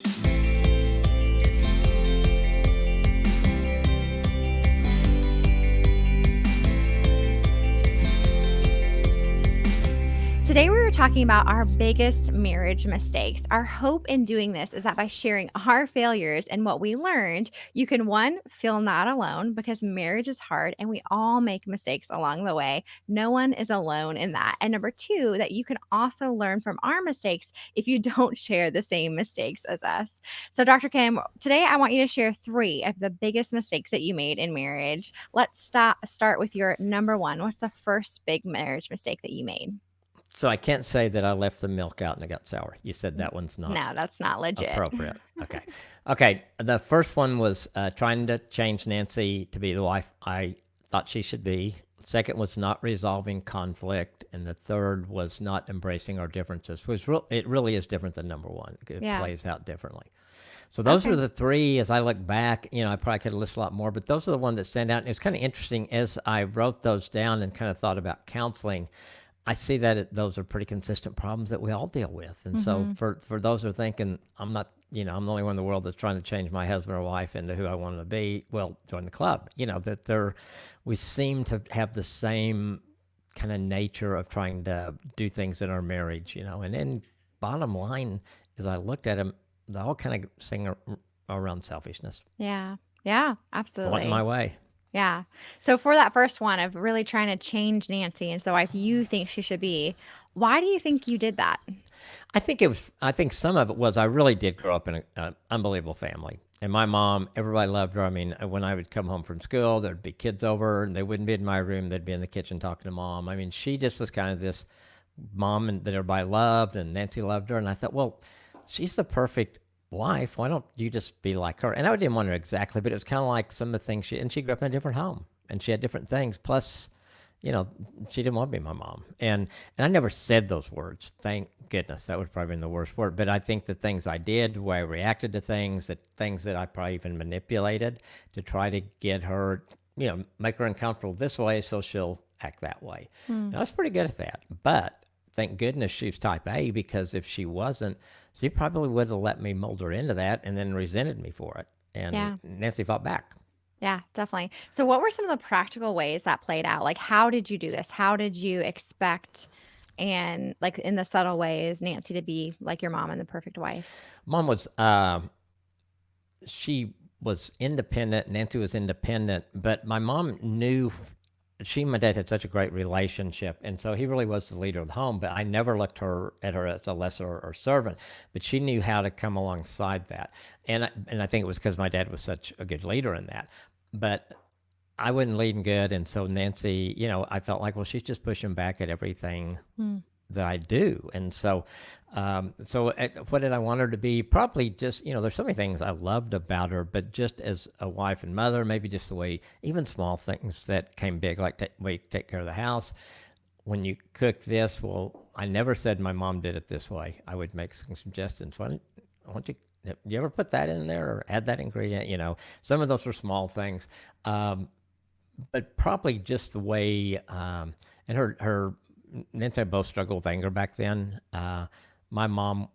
Today, we were talking about our biggest marriage mistakes. Our hope in doing this is that by sharing our failures and what we learned, you can one, feel not alone because marriage is hard and we all make mistakes along the way. No one is alone in that. And number two, that you can also learn from our mistakes if you don't share the same mistakes as us. So, Dr. Kim, today I want you to share three of the biggest mistakes that you made in marriage. Let's start with your number one. What's the first big marriage mistake that you made? So I can't say that I left the milk out and it got sour. You said that one's not No, that's not legit. appropriate. Okay. Okay. The first one was trying to change Nancy to be the wife I thought she should be. Second was not resolving conflict. And the third was not embracing our differences. It really is different than number one. It Yeah. plays out differently. So those Okay. are the three. As I look back, I probably could have listed a lot more, but those are the ones that stand out. And it's kind of interesting as I wrote those down and kind of thought about counseling. I see that those are pretty consistent problems that we all deal with. And so for those who are thinking, I'm not, I'm the only one in the world that's trying to change my husband or wife into who I want to be, well, join the club. We seem to have the same kind of nature of trying to do things in our marriage, and then bottom line, as I looked at them, they all kind of sing around selfishness. Yeah. Yeah, Wanting absolutely. my way. Yeah. So for that first one of really trying to change Nancy into the wife you think she should be, why do you think you did that? I think some of it was I really did grow up in an unbelievable family. And my mom, everybody loved her. I mean, when I would come home from school, there'd be kids over and they wouldn't be in my room. They'd be in the kitchen talking to mom. I mean, she just was kind of this mom that everybody loved, and Nancy loved her. And I thought, well, she's the perfect wife. Why don't you just be like her? And I didn't want her exactly, but it was kind of like some of the things she grew up in a different home and she had different things. Plus, she didn't want to be my mom. And I never said those words. Thank goodness. That would probably been the worst word. But I think the things I did, the way I reacted to things that I probably even manipulated to try to get her, make her uncomfortable this way so she'll act that way. And I was pretty good at that. But thank goodness she's type A, because if she wasn't, she probably would have let me mold her into that and then resented me for it. And Yeah. Nancy fought back. Yeah, definitely. So what were some of the practical ways that played out? Like, how did you do this? How did you expect and like in the subtle ways Nancy to be like your mom and the perfect wife? Mom was, she was independent. Nancy was independent, but my mom knew she and my dad had such a great relationship, and so he really was the leader of the home. But I never looked at her as a lesser or servant. But she knew how to come alongside that, and I think it was because my dad was such a good leader in that. But I wasn't leading good, and so Nancy, I felt like, well, she's just pushing back at everything that I do. And so, what did I want her to be? Probably just, there's so many things I loved about her, but just as a wife and mother, maybe just the way, even small things that came big, like the way you take care of the house. When you cook this, well, I never said my mom did it this way. I would make some suggestions. Why don't you ever put that in there or add that ingredient? Some of those were small things. But probably just the way, and her Nancy and I both struggled with anger back then. My mom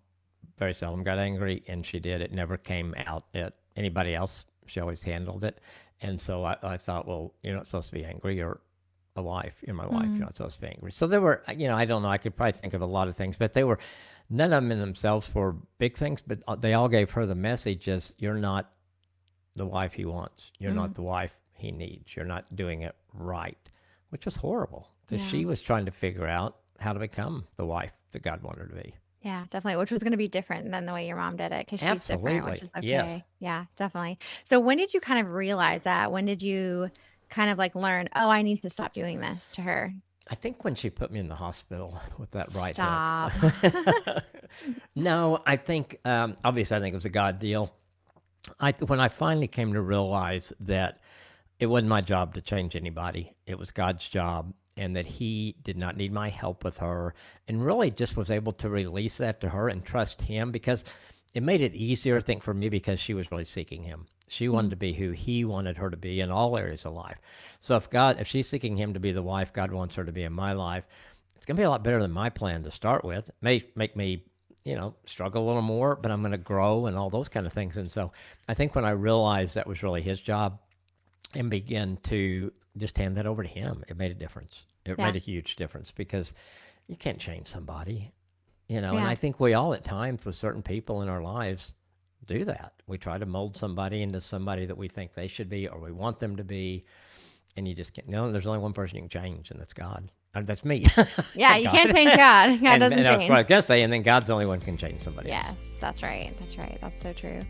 very seldom got angry, and she did. It never came out at anybody else. She always handled it. And so I thought, well, you're not supposed to be angry. You're a wife. You're my wife. You're not supposed to be angry. So there were, I don't know. I could probably think of a lot of things, but none of them in themselves were big things, but they all gave her the message as you're not the wife he wants. You're not the wife he needs. You're not doing it right, which was horrible because Yeah. she was trying to figure out how to become the wife that God wanted her to be. Yeah, definitely, which was going to be different than the way your mom did it because she's different, which Absolutely. is okay. Yes. Yeah, definitely. So when did you kind of realize that? When did you kind of like learn, oh, I need to stop doing this to her? I think when she put me in the hospital with that right Stop. hook. No, I think, obviously, I think it was a God deal. When I finally came to realize that it wasn't my job to change anybody, it was God's job, and that he did not need my help with her, and really just was able to release that to her and trust him, because it made it easier, I think, for me, because she was really seeking him. She wanted to be who he wanted her to be in all areas of life. So if she's seeking him to be the wife God wants her to be in my life, it's going to be a lot better than my plan to start with. It may make me struggle a little more, but I'm going to grow and all those kind of things. And so I think when I realized that was really his job and began to just hand that over to him, it made a difference. It Yeah. made a huge difference because you can't change somebody. And Yeah. I think we all at times with certain people in our lives do that. We try to mold somebody into somebody that we think they should be or we want them to be. And you just can't. No, there's only one person you can change, and that's God. That's me. Yeah, you can't God. change God. God and doesn't that's what I change. was going to say. And then God's the only one who can change somebody Yes, else. that's right. That's right. That's so true.